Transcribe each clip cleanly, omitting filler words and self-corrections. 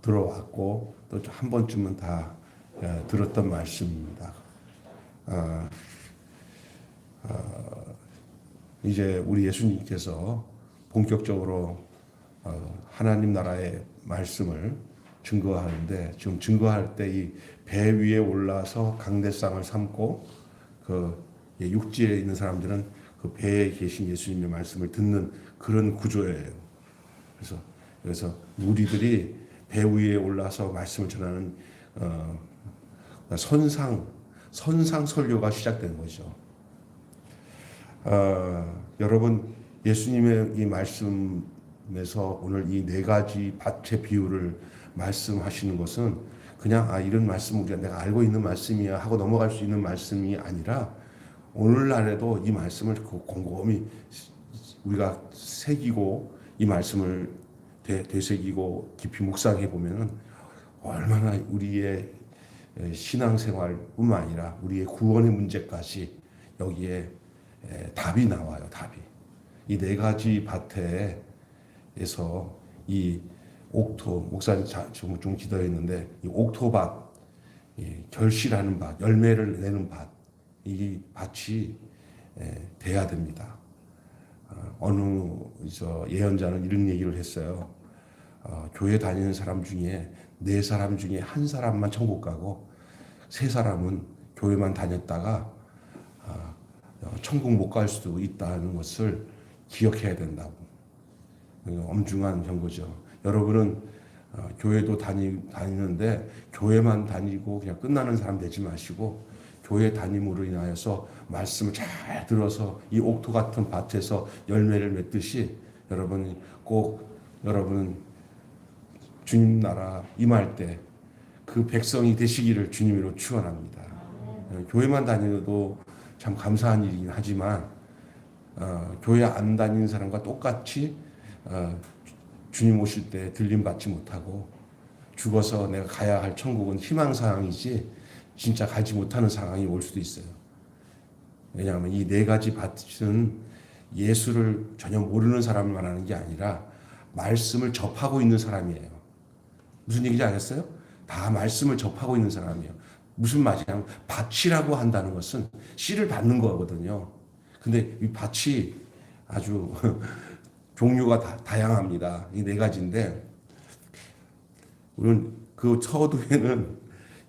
들어왔고 또 한 번쯤은 다 들었던 말씀입니다. 아, 이제 우리 예수님께서 본격적으로 하나님 나라의 말씀을 증거하는데, 지금 증거할 때 이 배 위에 올라서 강대상을 삼고 그 육지에 있는 사람들은 그 배에 계신 예수님의 말씀을 듣는 그런 구조예요. 그래서 무리들이 배 위에 올라서 말씀을 전하는 선상 설교가 시작된 거죠. 여러분, 예수님의 이 말씀에서 오늘 이 네 가지 밭의 비유를 말씀하시는 것은 그냥 이런 말씀 우리가 내가 알고 있는 말씀이야 하고 넘어갈 수 있는 말씀이 아니라, 오늘날에도 이 말씀을 곰곰이 우리가 새기고 이 말씀을 되새기고 깊이 묵상해 보면은 얼마나 우리의 신앙생활뿐만 아니라 우리의 구원의 문제까지 여기에 답이 나와요. 답이. 이 네 가지 밭에서 이 옥토, 목사님 좀 기도했는데, 이 옥토밭, 결실하는 밭, 열매를 내는 밭, 이 밭이 돼야 됩니다. 어느 예언자는 이런 얘기를 했어요. 교회 다니는 사람 중에 4사람 중에 1사람만 천국 가고 3사람은 교회만 다녔다가 천국 못 갈 수도 있다는 것을 기억해야 된다고. 엄중한 경고죠. 여러분은 교회도 다니는데 교회만 다니고 그냥 끝나는 사람 되지 마시고, 교회 다님으로 인하여서 말씀을 잘 들어서 이 옥토 같은 밭에서 열매를 맺듯이 여러분은 주님 나라 임할 때 그 백성이 되시기를 주님으로 축원합니다. 교회만 다니도 참 감사한 일이긴 하지만 교회 안 다니는 사람과 똑같이 주님 오실 때 들림 받지 못하고 죽어서 내가 가야 할 천국은 희망사항이지 진짜 가지 못하는 상황이 올 수도 있어요. 왜냐하면 이 네 가지 밭은 예수를 전혀 모르는 사람을 말하는 게 아니라 말씀을 접하고 있는 사람이에요. 무슨 얘기인지 아셨어요? 다 말씀을 접하고 있는 사람이에요. 무슨 말이냐면 밭이라고 한다는 것은 씨를 받는 거거든요. 근데 이 밭이 아주 종류가 다양합니다. 이 네 가지인데, 우리는 그 서두에는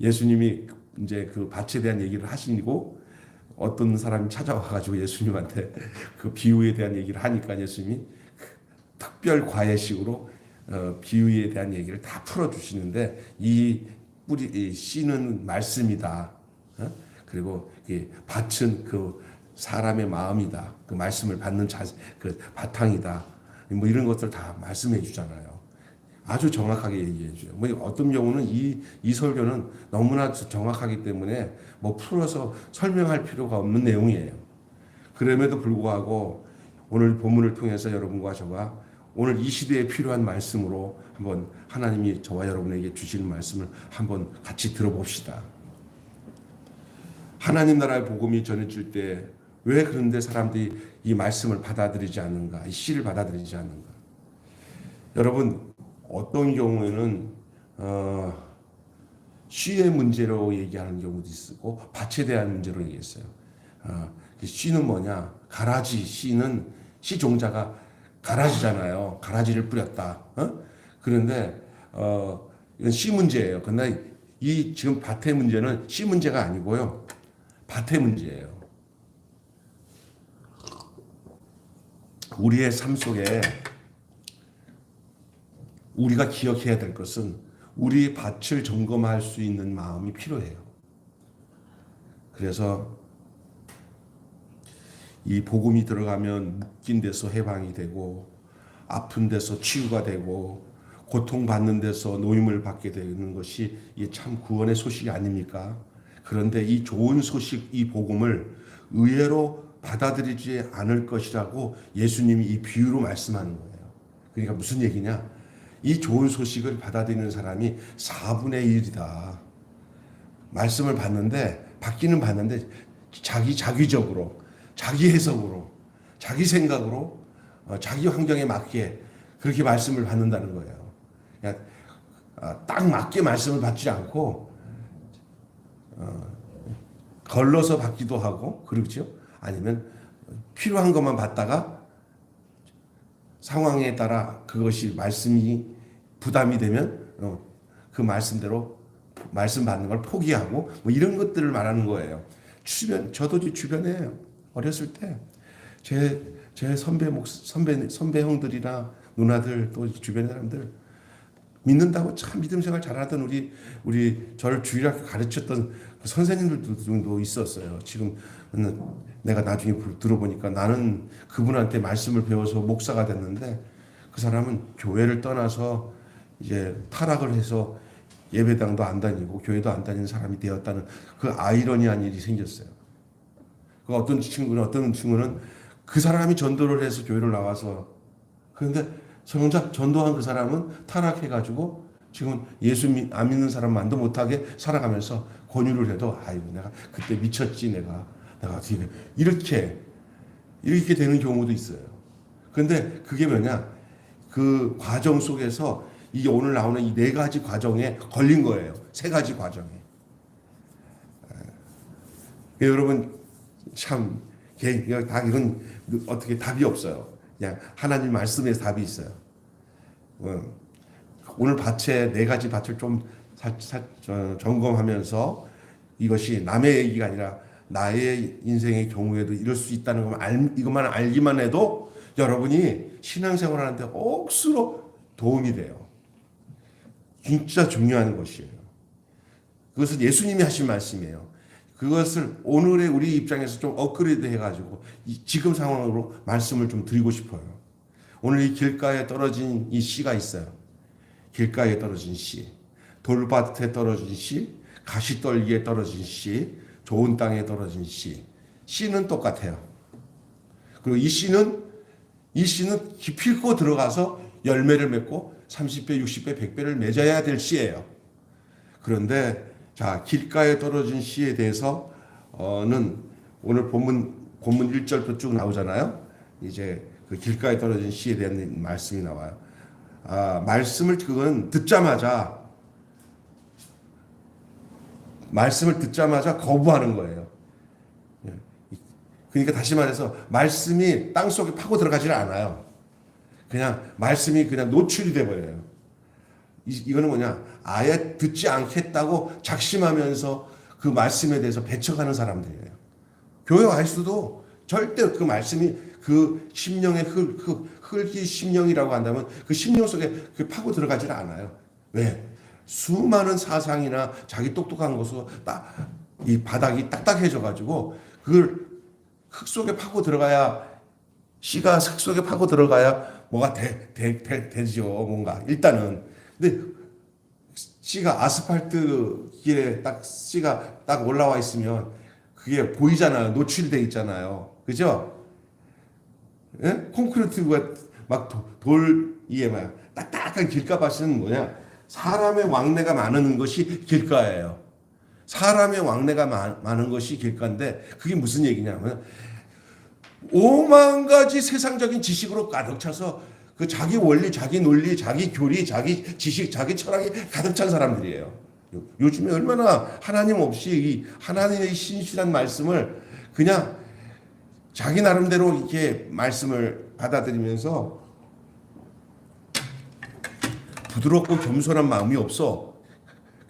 예수님이 이제 그 밭에 대한 얘기를 하시고, 어떤 사람이 찾아와가지고 예수님한테 그 비유에 대한 얘기를 하니까 예수님이 특별 과외식으로 비유에 대한 얘기를 다 풀어주시는데, 이 씨는 말씀이다. 그리고 이 밭은 그 사람의 마음이다. 그 말씀을 받는 그 바탕이다. 뭐 이런 것들 다 말씀해 주잖아요. 아주 정확하게 얘기해 줘요. 뭐 어떤 경우는 이 설교는 너무나 정확하기 때문에 뭐 풀어서 설명할 필요가 없는 내용이에요. 그럼에도 불구하고 오늘 본문을 통해서 여러분과 저가 오늘 이 시대에 필요한 말씀으로 한번 하나님이 저와 여러분에게 주시는 말씀을 한번 같이 들어봅시다. 하나님 나라의 복음이 전해질 때 왜 그런데 사람들이 이 말씀을 받아들이지 않는가, 이 씨를 받아들이지 않는가? 여러분, 어떤 경우에는 씨의 문제로 얘기하는 경우도 있고 밭에 대한 문제로 얘기했어요. 씨는 뭐냐? 가라지. 씨는 씨 종자가 가라지잖아요. 가라지를 뿌렸다. 그런데 이건 씨 문제예요. 그런데 이 지금 밭의 문제는 씨 문제가 아니고요, 밭의 문제예요. 우리의 삶 속에 우리가 기억해야 될 것은 우리 밭을 점검할 수 있는 마음이 필요해요. 그래서 이 복음이 들어가면 묶인 데서 해방이 되고, 아픈 데서 치유가 되고, 고통받는 데서 노임을 받게 되는 것이 이게 참 구원의 소식이 아닙니까? 그런데 이 좋은 소식, 이 복음을 의외로 받아들이지 않을 것이라고 예수님이 이 비유로 말씀하는 거예요. 그러니까 무슨 얘기냐? 이 좋은 소식을 받아들이는 사람이 4분의 1이다. 말씀을 받기는 받는데 자기적으로, 자기 해석으로, 자기 생각으로, 자기 환경에 맞게 그렇게 말씀을 받는다는 거예요. 그러니까 딱 맞게 말씀을 받지 않고 걸러서 받기도 하고 그렇죠. 아니면 필요한 것만 받다가 상황에 따라 그것이 말씀이 부담이 되면 그 말씀대로 말씀 받는 걸 포기하고 뭐 이런 것들을 말하는 거예요. 저도 주변에 어렸을 때 제 선배 형들이나 누나들 또 주변 사람들 믿는다고 참 믿음 생활 잘하던 우리 저를 주일학교 가르쳤던 그 선생님들도 있었어요. 지금 내가 나중에 들어보니까 나는 그분한테 말씀을 배워서 목사가 됐는데 그 사람은 교회를 떠나서 이제 타락을 해서 예배당도 안 다니고 교회도 안 다니는 사람이 되었다는 그 아이러니한 일이 생겼어요. 그 어떤 친구는 그 사람이 전도를 해서 교회를 나와서 그런데 정작 전도한 그 사람은 타락해가지고 지금 예수 안 믿는 사람만도 못하게 살아가면서 권유를 해도 아이고 내가 그때 미쳤지 내가 어떻게 이렇게 되는 경우도 있어요. 그런데 그게 뭐냐 그 과정 속에서 이게 오늘 나오는 이 네 가지 과정에 걸린 거예요. 세 가지 과정에. 여러분 참 다 이건 어떻게 답이 없어요. 그냥 하나님 말씀에 답이 있어요. 오늘 밭에 네 가지 밭을 좀 점검하면서 이것이 남의 얘기가 아니라 나의 인생의 경우에도 이럴 수 있다는 걸 이것만 알기만 해도 여러분이 신앙생활하는데 억수로 도움이 돼요. 진짜 중요한 것이에요. 그것은 예수님이 하신 말씀이에요. 그것을 오늘의 우리 입장에서 좀 업그레이드 해가지고 지금 상황으로 말씀을 좀 드리고 싶어요. 오늘 이 길가에 떨어진 이 씨가 있어요. 길가에 떨어진 씨, 돌밭에 떨어진 씨, 가시떨기에 떨어진 씨, 좋은 땅에 떨어진 씨. 씨는 똑같아요. 그리고 이 씨는 기필코 들어가서 열매를 맺고 30배, 60배, 100배를 맺어야 될 씨예요. 그런데 자, 길가에 떨어진 씨에 대해서는 오늘 본문 1절부터 쭉 나오잖아요. 이제 그 길가에 떨어진 씨에 대한 말씀이 나와요. 말씀을 듣자마자 거부하는 거예요. 그러니까 다시 말해서 말씀이 땅 속에 파고 들어가질 않아요. 그냥 말씀이 그냥 노출이 돼 버려요. 이거는 뭐냐? 아예 듣지 않겠다고 작심하면서 그 말씀에 대해서 배척하는 사람들이에요. 교회 와 있어도 절대 그 말씀이 그 심령의 흙이 심령이라고 한다면 그 심령 속에 그 파고 들어가질 않아요. 왜? 수많은 사상이나 자기 똑똑한 것으로 이 바닥이 딱딱해져 가지고 그걸 흙 속에 파고 들어가야 씨가 흙 속에 파고 들어가야 뭐가 되죠. 뭔가 일단은 근데 씨가 아스팔트 길에 씨가 딱 올라와 있으면 그게 보이잖아요. 노출돼 있잖아요. 그죠? 예? 콘크리트가 막 돌 위에 막 딱딱한 길가밭은 뭐냐? 사람의 왕래가 많은 것이 길가예요. 사람의 왕래가 많은 것이 길가인데 그게 무슨 얘기냐면 오만 가지 세상적인 지식으로 가득 차서 그 자기 원리, 자기 논리, 자기 교리, 자기 지식, 자기 철학이 가득 찬 사람들이에요. 요즘에 얼마나 하나님 없이 이 하나님의 신실한 말씀을 그냥 자기 나름대로 이렇게 말씀을 받아들이면서 부드럽고 겸손한 마음이 없어.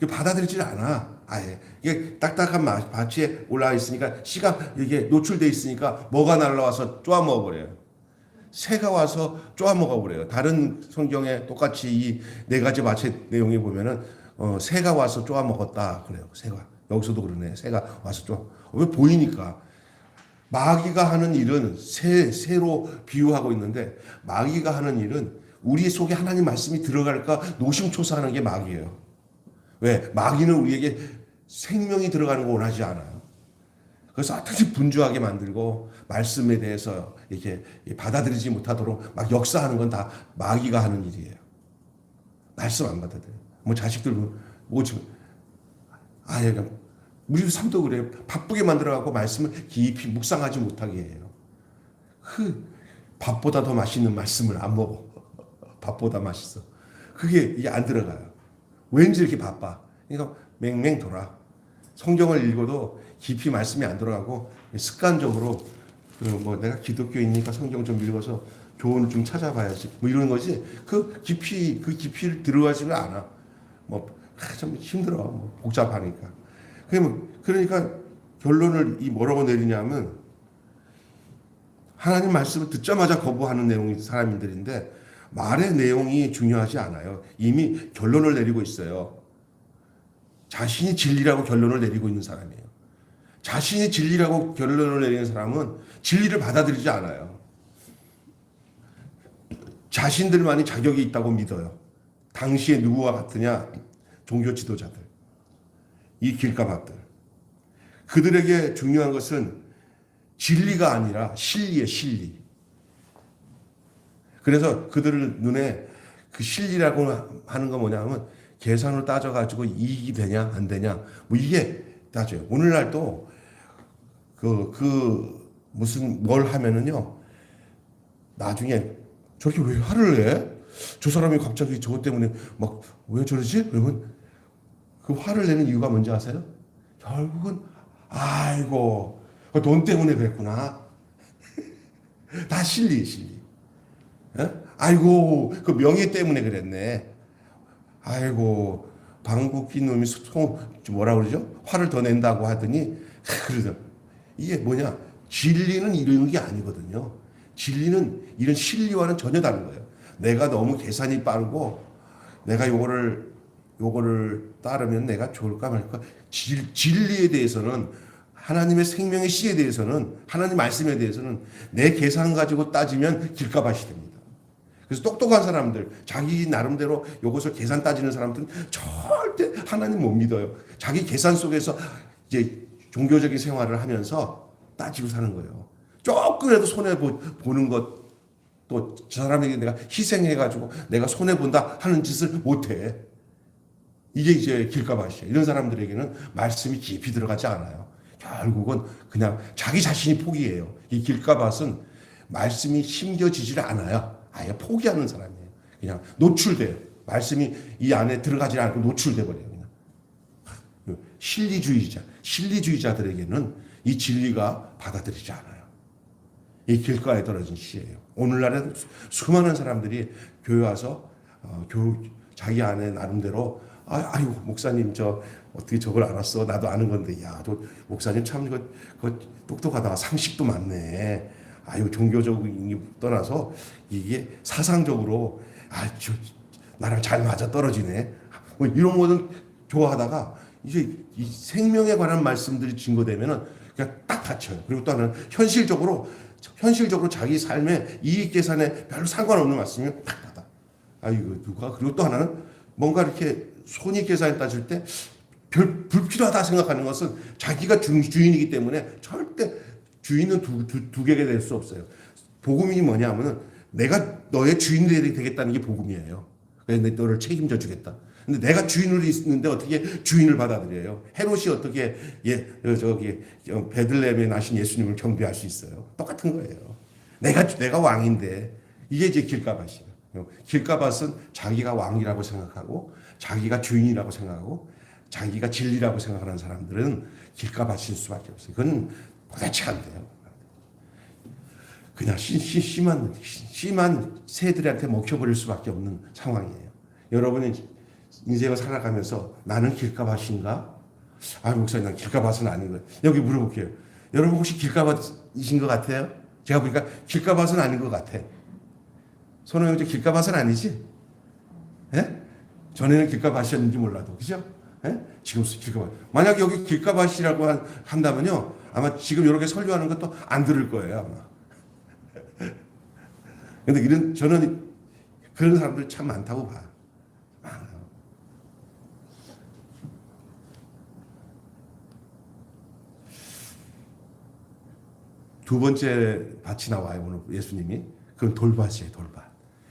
받아들이질 않아. 아예 이게 딱딱한 밭에 올라와 있으니까 씨가 이게 노출돼 있으니까 뭐가 날라와서 쪼아 먹어버려요. 새가 와서 쪼아 먹어버려요. 다른 성경에 똑같이 이 네 가지 밭의 내용에 보면은 새가 와서 쪼아 먹었다 그래요. 새가 여기서도 그러네. 새가 와서 쪼아. 왜 보이니까. 마귀가 하는 일은 새로 비유하고 있는데 마귀가 하는 일은 우리 속에 하나님 말씀이 들어갈까 노심초사하는 게 마귀예요. 왜? 마귀는 우리에게 생명이 들어가는 거 원하지 않아요. 그래서 어떻게 분주하게 만들고 말씀에 대해서 이렇게 받아들이지 못하도록 막 역사하는 건 다 마귀가 하는 일이에요. 말씀 안 받아들여요. 뭐 자식들 우리 삶도 그래요. 바쁘게 만들어갖고 말씀을 깊이 묵상하지 못하게 해요. 밥보다 더 맛있는 말씀을 안 먹어. 밥보다 맛있어. 이게 안 들어가요. 왠지 이렇게 바빠. 그러니까 맹맹 돌아. 성경을 읽어도 깊이 말씀이 안 들어가고 습관적으로 뭐 내가 기독교인이니까 성경 좀 읽어서 교훈을 좀 찾아봐야지 뭐 이런 거지. 그 깊이를 들어가지를 않아. 뭐 좀 힘들어. 뭐 복잡하니까. 그러니까 결론을 뭐라고 내리냐면 하나님 말씀을 듣자마자 거부하는 내용이 사람들인데 말의 내용이 중요하지 않아요. 이미 결론을 내리고 있어요. 자신이 진리라고 결론을 내리고 있는 사람이에요. 자신이 진리라고 결론을 내리는 사람은 진리를 받아들이지 않아요. 자신들만이 자격이 있다고 믿어요. 당시에 누구와 같으냐? 종교 지도자들. 이 길가밥들. 그들에게 중요한 것은 진리가 아니라 진리예요, 진리. 그래서 그들 눈에 그 진리라고 하는 건 뭐냐면 계산으로 따져가지고 이익이 되냐 안 되냐 뭐 이게 따져요. 오늘날도 무슨 뭘 하면은요 나중에 저렇게 왜 화를 내? 저 사람이 갑자기 저것 때문에 막 왜 저러지? 그러면 그 화를 내는 이유가 뭔지 아세요? 결국은 아이고 돈 때문에 그랬구나. 다 진리. 에? 아이고 그 명예 때문에 그랬네. 아이고 방구 낀 놈이 뭐라 그러죠? 화를 더 낸다고 하더니 그러죠. 이게 뭐냐? 진리는 이런 게 아니거든요. 진리는 이런 진리와는 전혀 다른 거예요. 내가 너무 계산이 빠르고 내가 요거를 따르면 내가 좋을까 말까. 진리에 대해서는 하나님의 생명의 씨에 대해서는 하나님 말씀에 대해서는 내 계산 가지고 따지면 길가밭이 됩니다. 그래서 똑똑한 사람들, 자기 나름대로 이것을 계산 따지는 사람들은 절대 하나님 못 믿어요. 자기 계산 속에서 이제 종교적인 생활을 하면서 따지고 사는 거예요. 조금이라도 손해 보는 것, 또 저 사람에게 내가 희생해가지고 내가 손해 본다 하는 짓을 못해. 이게 이제 길가밭이에요. 이런 사람들에게는 말씀이 깊이 들어가지 않아요. 결국은 그냥 자기 자신이 포기해요. 이 길가밭은 말씀이 심겨지질 않아요. 아예 포기하는 사람이에요. 그냥 노출돼요. 말씀이 이 안에 들어가지 않고 노출돼 버려요. 그냥. 실리주의자들에게는 이 진리가 받아들이지 않아요. 이 길가에 떨어진 씨예요. 오늘날은 수많은 사람들이 교회 와서 자기 안에 나름대로 아유 목사님 저 어떻게 저걸 알았어? 나도 아는 건데 야, 너 목사님 참 그 똑똑하다. 상식도 많네. 아유 종교적인 떠나서 이게 사상적으로 나랑 잘 맞아 떨어지네. 뭐 이런 거는 좋아하다가 이제 이 생명에 관한 말씀들이 증거되면은 그냥 딱 닫혀요. 그리고 또 하나는 현실적으로 자기 삶의 이익 계산에 별로 상관없는 말씀이면 딱 닫아. 아이고 누가 그리고 또 하나는 뭔가 이렇게 손익 계산에 따질 때 불필요하다 생각하는 것은 자기가 주인이기 때문에 절대 주인은 두 개가 될 수 없어요. 복음이 뭐냐면은 내가 너의 주인이 되겠다는 게 복음이에요. 그래서 너를 책임져 주겠다. 근데 내가 주인으로 있는데 어떻게 주인을 받아들여요? 헤롯이 어떻게 베들레헴에 나신 예수님을 경배할 수 있어요? 똑같은 거예요. 내가 왕인데 이게 이제 길가밭이에요. 길가밭은 자기가 왕이라고 생각하고 자기가 주인이라고 생각하고 자기가 진리라고 생각하는 사람들은 길가밭일 수밖에 없어요. 그건 도대체 안 돼요. 그냥 심한 새들한테 먹혀버릴 수밖에 없는 상황이에요. 여러분이 인생을 살아가면서 나는 길가밭인가? 목사님, 난 길가밭은 아닌 거예요. 여기 물어볼게요. 여러분 혹시 길가밭이신 것 같아요? 제가 보니까 길가밭은 아닌 것 같아. 손호 형제 길가밭은 아니지? 예? 전에는 길가밭이었는지 몰라도, 그죠? 예? 지금 길가밭. 만약 여기 길가밭이라고 한다면요, 아마 지금 이렇게 설교하는 것도 안 들을 거예요, 아마. 근데 저는 그런 사람들 참 많다고 봐요. 많아요. 두 번째 밭이 나와요, 오늘 예수님이. 그건 돌밭이에요, 돌밭.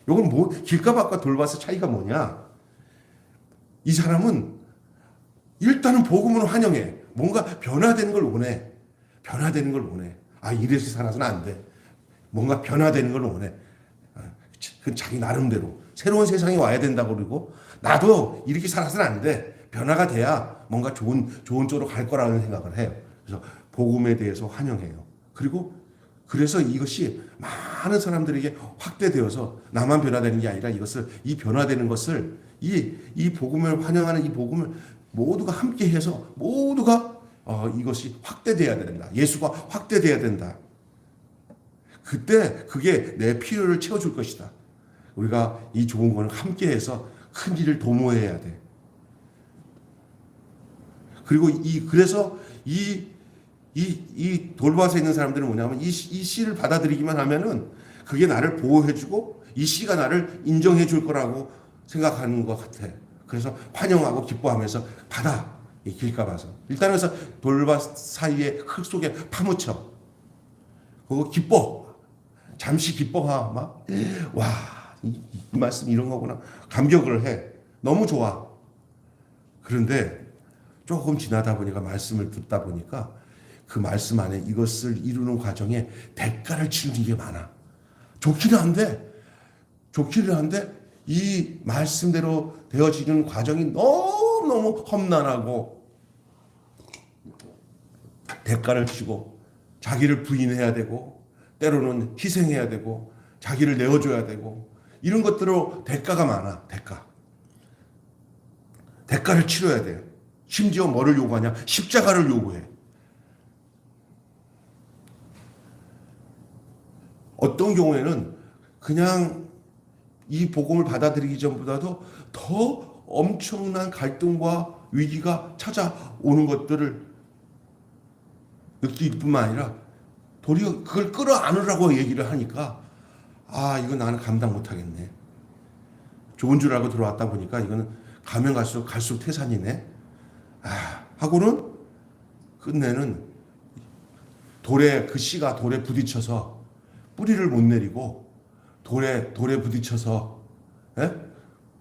이건 뭐, 길가밭과 돌밭의 차이가 뭐냐? 이 사람은 일단은 복음을 환영해. 뭔가 변화되는 걸 원해. 변화되는 걸 원해. 이래서 살아서는 안 돼. 뭔가 변화되는 걸 원해. 그 자기 나름대로 새로운 세상이 와야 된다고 그러고 나도 이렇게 살아서는 안 돼. 변화가 돼야 뭔가 좋은 쪽으로 갈 거라는 생각을 해요. 그래서 복음에 대해서 환영해요. 그리고 그래서 이것이 많은 사람들에게 확대되어서 나만 변화되는 게 아니라 이 변화되는 것을 이 복음을 환영하는 이 복음을 모두가 함께해서 모두가 이것이 확대돼야 된다. 예수가 확대돼야 된다. 그때 그게 내 필요를 채워줄 것이다. 우리가 이 좋은 거는 함께해서 큰 일을 도모해야 돼. 그리고 그래서 이 돌밭에 있는 사람들은 뭐냐면 이 씨를 받아들이기만 하면은 그게 나를 보호해주고 이 씨가 나를 인정해줄 거라고 생각하는 것 같아. 그래서 환영하고 기뻐하면서 받아. 길가 봐서. 일단 그래서 돌밭 사이에 흙 속에 파묻혀. 그거 기뻐. 잠시 기뻐하. 와, 이 말씀 이런 거구나. 감격을 해. 너무 좋아. 그런데 조금 지나다 보니까 말씀을 듣다 보니까 그 말씀 안에 이것을 이루는 과정에 대가를 치르는 게 많아. 좋기는 한데 이 말씀대로 되어지는 과정이 너무너무 험난하고 대가를 치고 자기를 부인해야 되고 때로는 희생해야 되고 자기를 내어줘야 되고 이런 것들로 대가가 많아. 대가를 치러야 돼요. 심지어 뭐를 요구하냐? 십자가를 요구해. 어떤 경우에는 그냥 이 복음을 받아들이기 전보다도 더 엄청난 갈등과 위기가 찾아오는 것들을 느낄 뿐만 아니라 도리어 그걸 끌어안으라고 얘기를 하니까 이거 나는 감당 못하겠네. 좋은 줄 알고 들어왔다 보니까 이거는 가면 갈수록 태산이네. 하고는 끝내는 그 씨가 돌에 부딪혀서 뿌리를 못 내리고 돌에 부딪혀서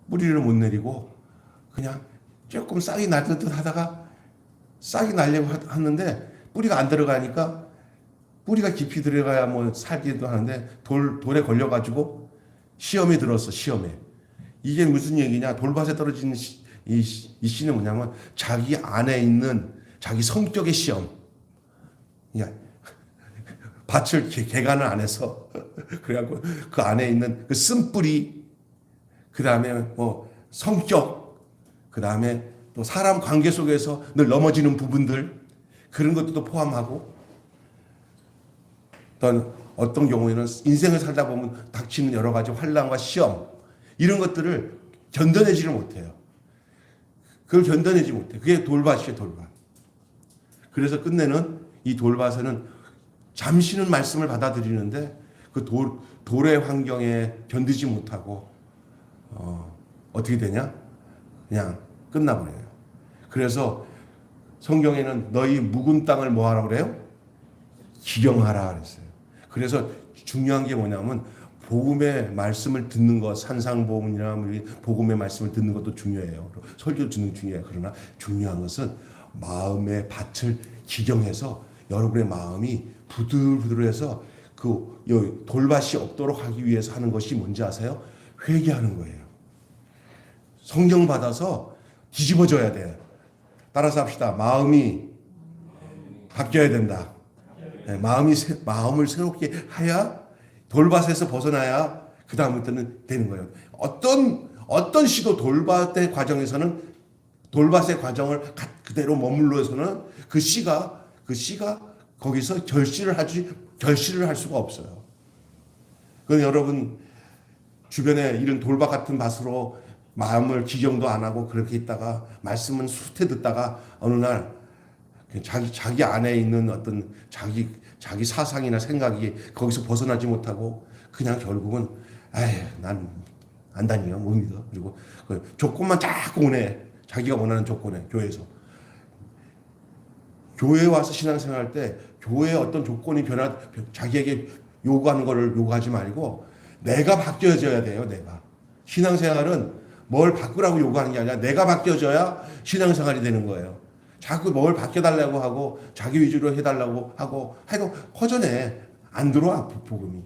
뿌리를 못 내리고 그냥 조금 싹이 날 듯 하다가 싹이 나려고 하는데 뿌리가 안 들어가니까 뿌리가 깊이 들어가야 뭐 살기도 하는데 돌에 걸려가지고 시험에 들었어. 시험에. 이게 무슨 얘기냐? 돌밭에 떨어지는 이 씨는 뭐냐면 자기 안에 있는 자기 성격의 시험. 그러니까 밭을 개간을 안 해서 그래갖고 그 안에 있는 그 쓴뿌리, 그 다음에 뭐 성격, 그 다음에 또 사람 관계 속에서 늘 넘어지는 부분들 그런 것도 포함하고 어떤 경우에는 인생을 살다 보면 닥치는 여러 가지 환난과 시험 이런 것들을 견뎌내지를 못해요. 그걸 견뎌내지 못해. 그게 돌밭이에요, 돌밭. 그래서 끝내는 이 돌밭에는 잠시는 말씀을 받아들이는데 그 돌의 환경에 견디지 못하고 어떻게 되냐? 그냥 끝나버려요. 그래서 성경에는 너희 묵은 땅을 뭐 하라고 그래요? 기경하라 그랬어요. 그래서 중요한 게 뭐냐면 복음의 말씀을 듣는 것, 산상복음이나 복음의 말씀을 듣는 것도 중요해요. 설교 듣는 게 중요해요. 그러나 중요한 것은 마음의 밭을 기경해서 여러분의 마음이 부들부들해서 그 돌밭이 없도록 하기 위해서 하는 것이 뭔지 아세요? 회개하는 거예요. 성령 받아서 뒤집어져야 돼요. 따라서 합시다. 마음이 바뀌어야 된다. 네, 마음을 새롭게 해야 돌밭에서 벗어나야 그 다음부터는 되는 거예요. 어떤 시도 돌밭의 과정에서는 돌밭의 과정을 그대로 머물러서는 그 씨가 거기서 결실을 할 수가 없어요. 그건 여러분 주변에 이런 돌밭 같은 밭으로 마음을 기경도 안 하고 그렇게 있다가 말씀은 수태 듣다가 어느 날 자기 안에 있는 어떤 자기 사상이나 생각이 거기서 벗어나지 못하고 그냥 결국은 난 안 다니요 못 믿어. 그리고 그 조건만 자꾸 오네. 자기가 원하는 조건에 교회에서 교회에 와서 신앙생활할 때 교회의 어떤 조건이 자기에게 요구하는 거를 요구하지 말고 내가 바뀌어져야 돼요. 내가 신앙생활은 뭘 바꾸라고 요구하는 게 아니라 내가 바뀌어져야 신앙생활이 되는 거예요. 자꾸 뭘 바뀌어달라고 하고 자기 위주로 해달라고 하고 해도 허전해. 안 들어와 복음이.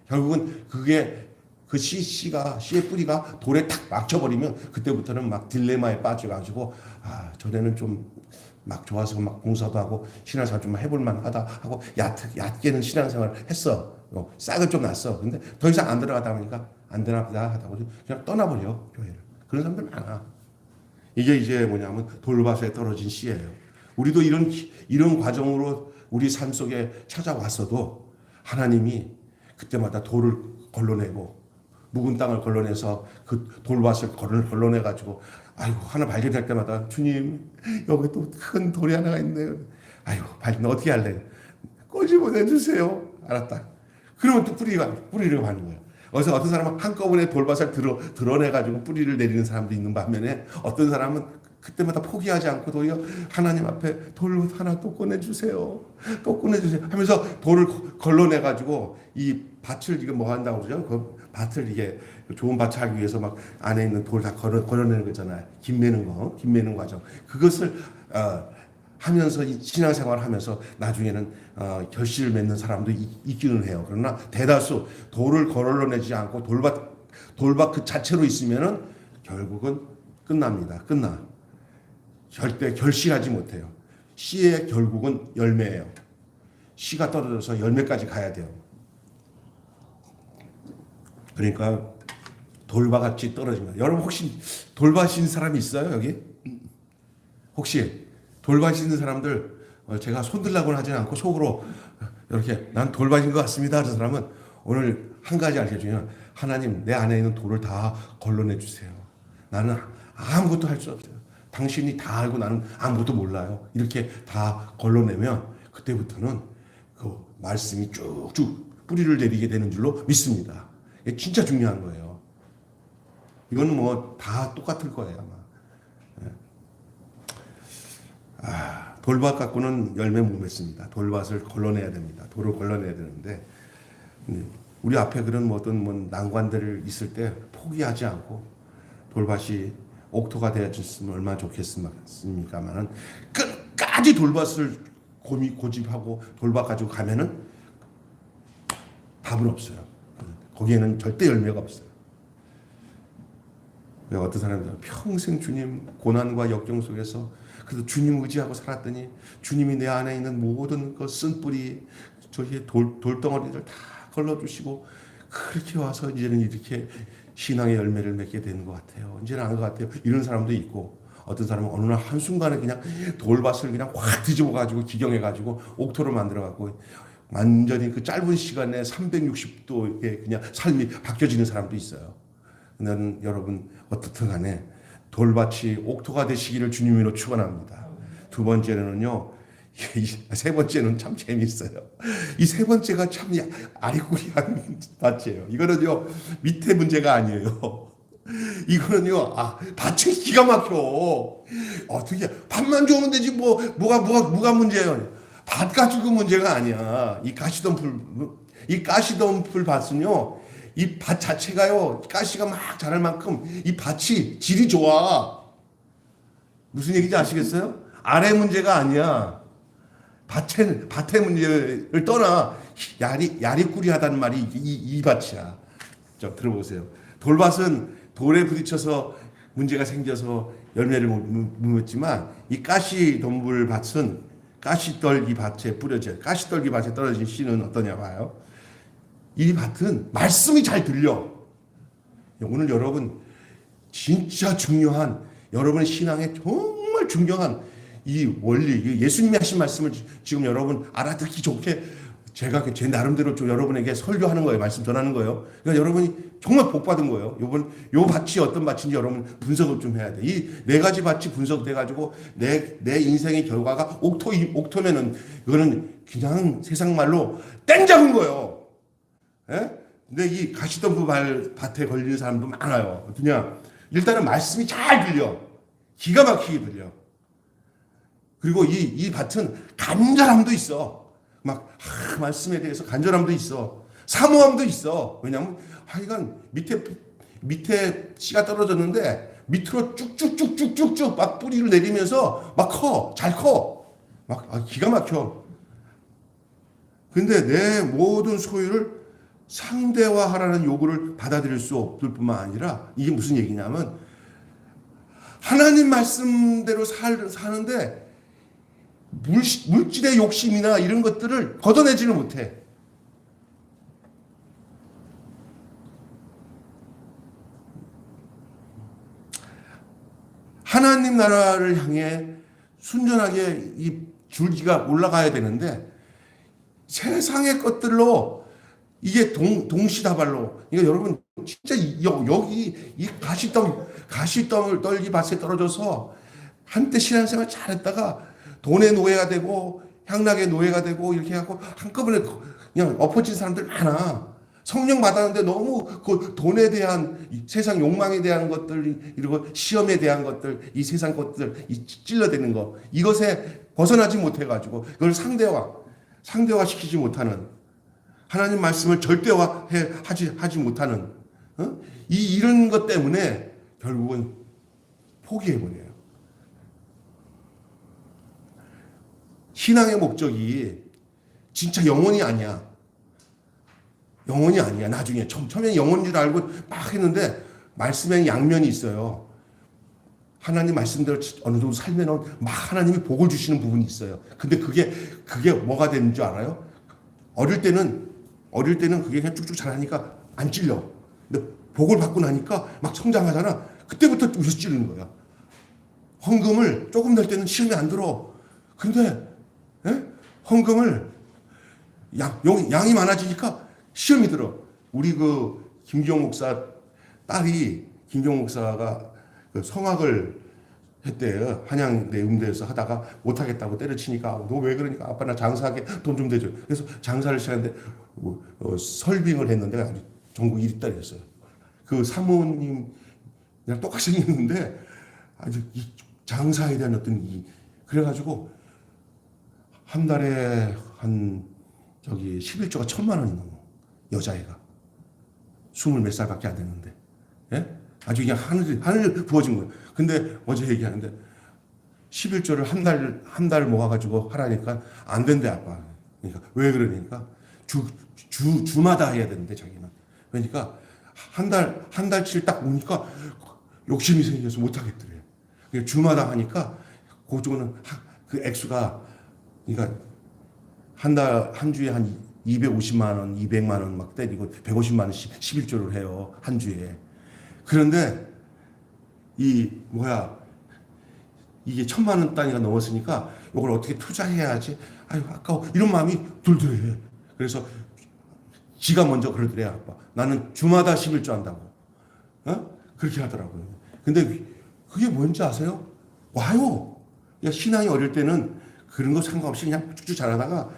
결국은 그게 그 씨의 뿌리가 돌에 탁 막혀버리면 그때부터는 막 딜레마에 빠져가지고 전에는 좀 막 좋아서 막 봉사도 하고 신앙생활 좀 해볼만 하다 하고 얕게는 신앙생활 했어. 싹을 좀 났어. 근데 더 이상 안 들어가다 보니까 안 되나 보다 하다 보니 그냥 떠나버려, 교회를. 그런 사람들 많아. 이게 이제 뭐냐면 돌밭에 떨어진 씨예요. 우리도 이런 과정으로 우리 삶 속에 찾아왔어도 하나님이 그때마다 돌을 걸러내고 묵은 땅을 걸러내서 그 돌밭을 걸러내가지고 아이고 하나 발견할 때마다 주님 여기 또 큰 돌이 하나가 있네요. 아이고 너 어떻게 할래? 꼬집어내주세요. 알았다. 그러면 또 뿌리를 가는 거예요. 그래서 어떤 사람은 한꺼번에 돌밭을 드러내가지고 뿌리를 내리는 사람도 있는 반면에 어떤 사람은 그때마다 포기하지 않고 도리어 하나님 앞에 돌 하나 또 꺼내주세요. 또 꺼내주세요. 하면서 돌을 걸러내가지고 이 밭을 지금 뭐 한다고 그러죠? 그 밭을 이게 좋은 밭을 하기 위해서 막 안에 있는 돌 다 걸어내는 거잖아요. 김 매는 과정. 그것을 하면서 이 신앙생활을 하면서 나중에는 결실을 맺는 사람도 있기는 해요. 그러나 대다수 돌을 걸러내지 않고 돌밭 그 자체로 있으면은 결국은 끝납니다. 절대 결실하지 못해요. 씨의 결국은 열매예요. 씨가 떨어져서 열매까지 가야 돼요. 그러니까 돌밭같이 떨어지면 여러분 혹시 돌밭인 사람이 있어요 여기? 혹시 돌밭 있는 사람들 제가 손들라고는 하지 않고 속으로 이렇게 난 돌밭인 것 같습니다 하는 사람은 오늘 한 가지 알려주면 하나님 내 안에 있는 돌을 다 걸러내 주세요. 나는 아무것도 할 수 없어요. 당신이 다 알고 나는 아무것도 몰라요. 이렇게 다 걸러내면 그때부터는 그 말씀이 쭉쭉 뿌리를 내리게 되는 줄로 믿습니다. 이게 진짜 중요한 거예요. 이건 뭐 다 똑같을 거예요 아마. 돌밭 갖고는 열매 못 맺습니다. 돌밭을 걸러내야 됩니다. 돌을 걸러내야 되는데 우리 앞에 그런 어떤 난관들을 있을 때 포기하지 않고 돌밭이 옥토가 되어졌으면 얼마나 좋겠습니까만은 끝까지 돌밭을 고집하고 돌밭 가지고 가면은 답은 없어요. 거기에는 절대 열매가 없어요. 어떤 사람들은 평생 주님 고난과 역경 속에서 그래서 주님 의지하고 살았더니 주님이 내 안에 있는 모든 그 쓴뿌리 저기 돌덩어리들 다 걸러주시고 그렇게 와서 이제는 이렇게 신앙의 열매를 맺게 되는 것 같아요. 이제는 아는 것 같아요. 이런 사람도 있고 어떤 사람은 어느 날 한순간에 그냥 돌밭을 그냥 확 뒤집어가지고 기경해가지고 옥토로 만들어갖고 완전히 그 짧은 시간에 360도의 그냥 삶이 바뀌어지는 사람도 있어요. 나는 여러분 어떻든 간에 돌밭이 옥토가 되시기를 주님으로 축원합니다. 두 번째는요. 세 번째는 참 재밌어요. 이 세 번째가 참 아리꾸리한 밭이에요. 이거는요 밑에 문제가 아니에요. 이거는요 밭이 기가 막혀. 어떻게 밭만 좋으면 되지 뭐가 문제예요. 밭 가지고 문제가 아니야. 이 가시덤불 밭은요 이 밭 자체가요 가시가 막 자랄 만큼 이 밭이 질이 좋아. 무슨 얘기인지 아시겠어요? 아래 문제가 아니야. 밭의 문제를 떠나 야리꾸리하다는 말이 이 밭이야. 자, 들어보세요. 돌밭은 돌에 부딪혀서 문제가 생겨서 열매를 못 맺지만 이 가시덤불 밭은 가시떨기 밭에 뿌려져요. 가시떨기 밭에 떨어진 씨는 어떠냐 봐요. 이 밭은 말씀이 잘 들려. 오늘 여러분 진짜 중요한 여러분의 신앙에 정말 중요한 이 원리, 예수님이 하신 말씀을 지금 여러분 알아듣기 좋게 제가 제 나름대로 좀 여러분에게 설교하는 거예요. 말씀 전하는 거예요. 그러니까 여러분이 정말 복 받은 거예요. 요 밭이 어떤 밭인지 여러분 분석을 좀 해야 돼. 이 네 가지 밭이 분석돼 가지고 내 인생의 결과가 옥토면은 이거는 그냥 세상 말로 땡 잡은 거예요. 예? 근데 이 가시덤불 밭에 걸리는 사람도 많아요. 어떠냐? 일단은 말씀이 잘 들려. 기가 막히게 들려. 그리고 이 밭은 간절함도 있어. 말씀에 대해서 간절함도 있어. 사모함도 있어. 왜냐하면 하여간 밑에 씨가 떨어졌는데 밑으로 쭉쭉쭉쭉쭉쭉 막 뿌리를 내리면서 막 커. 잘 커. 기가 막혀. 근데 내 모든 소유를 상대화하라는 요구를 받아들일 수 없을 뿐만 아니라 이게 무슨 얘기냐면 하나님 말씀대로 사는데 물질의 욕심이나 이런 것들을 걷어내지를 못해. 하나님 나라를 향해 순전하게 이 줄기가 올라가야 되는데 세상의 것들로 이게 동시다발로. 그러니까 여러분 진짜 여기 이 가시덤을 떨기 밭에 떨어져서 한때 신앙생활 잘했다가 돈의 노예가 되고 향락의 노예가 되고 이렇게 해갖고 한꺼번에 그냥 엎어진 사람들 많아. 성령 받았는데 너무 그 돈에 대한 세상 욕망에 대한 것들, 그리고 시험에 대한 것들, 이 세상 것들, 이 찔러대는 거, 이것에 벗어나지 못해가지고 그걸 상대화시키지 못하는, 하나님 말씀을 절대화하지 못하는, 이런 것 때문에 결국은 포기해버려요. 신앙의 목적이 진짜 영혼이 아니야. 영혼이 아니야. 나중에 처음엔 영혼인 줄 알고 막 했는데 말씀에 양면이 있어요. 하나님 말씀대로 어느 정도 살면 막 하나님이 복을 주시는 부분이 있어요. 근데 그게 뭐가 되는 줄 알아요? 어릴 때는 그게 그냥 쭉쭉 자라니까 안 찔려. 근데 복을 받고 나니까 막 성장하잖아. 그때부터 위에서 찌르는 거야. 헌금을 조금 낼 때는 시험이 안 들어. 근데 헌금을 양이 많아지니까 시험이 들어. 우리 그 김기용 목사 딸이, 김기용 목사가 그 성악을 했대요. 한양대 음대에서 하다가 못하겠다고 때려치니까 너 왜 그러니까 아빠 나 장사하게 돈 좀 대줘. 그래서 장사를 시작했는데 설빙을 했는데 아주 전국 1위딸이었어요. 그 사모님이랑 똑같이 생겼는데 아주 장사에 대한 어떤 그래가지고 한 달에 한 11조가 1,000만 원이 넘어. 여자애가 20몇 살밖에 안 됐는데, 예? 아주 그냥 하늘 부어진 거예요. 근데 어제 얘기하는데 11조를 한 달 모아가지고 하라니까 안 된대 아빠. 그러니까 왜 그러니까 주마다 해야 되는데 자기는. 그러니까 한 달치를 딱 오니까 욕심이 생겨서 못 하겠더래요. 그러니까 주마다 하니까 그쪽은 그 액수가, 그러니까 한 주에 한 250만 원, 200만 원 막 때리고 150만 원씩 11조를 해요. 한 주에. 그런데 이게 1,000만 원 단위가 넘었으니까 이걸 어떻게 투자해야지. 아유, 아까워. 이런 마음이 들더래. 그래서 지가 먼저 그러더래요. 아빠. 나는 주마다 11조 한다고. 그렇게 하더라고요. 근데 그게 뭔지 아세요? 와요. 그러니까 신앙이 어릴 때는 그런 거 상관없이 그냥 쭉쭉 자라다가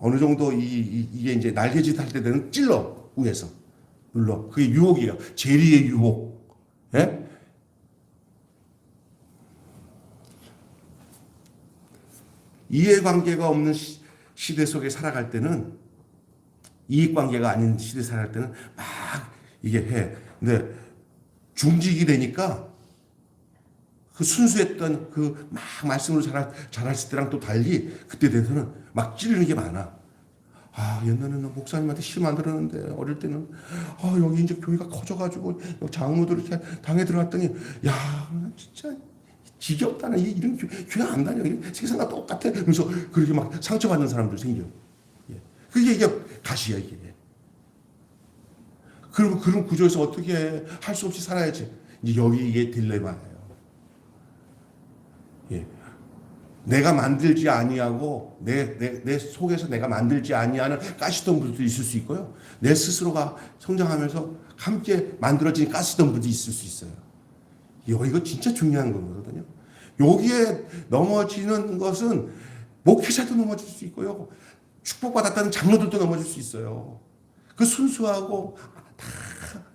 어느 정도 이게 이제 날개짓 할 때 되는 찔러 위에서 눌러. 그게 유혹이에요. 재리의 유혹. 예? 이해관계가 없는 시대 속에 살아갈 때는, 이익관계가 아닌 시대에 살아갈 때는 막 이게 해. 근데 중직이 되니까 그 순수했던 그 막 말씀으로 잘했을 때랑 또 달리 그때 돼서는 막 찌르는 게 많아. 아, 옛날에는 목사님한테 시험 안 들었는데 어릴 때는 여기 이제 교회가 커져가지고 장로들 이렇게 당에 들어갔더니 야 진짜 지겹다. 나 이런 교회 안 다녀. 세상과 똑같아. 그래서 그렇게 막 상처받는 사람들 생겨. 이게 가시야 이게. 그리고 그런 구조에서 어떻게 할 수 없이 살아야지. 이제 여기 이게 딜레마예요. 내가 만들지 아니하고 내 속에서 내가 만들지 아니하는 가시덤불도 있을 수 있고요. 내 스스로가 성장하면서 함께 만들어진 가시덤불도 있을 수 있어요. 이거 진짜 중요한 거거든요. 여기에 넘어지는 것은 목회자도 넘어질 수 있고요. 축복받았다는 장로들도 넘어질 수 있어요. 그 순수하고 다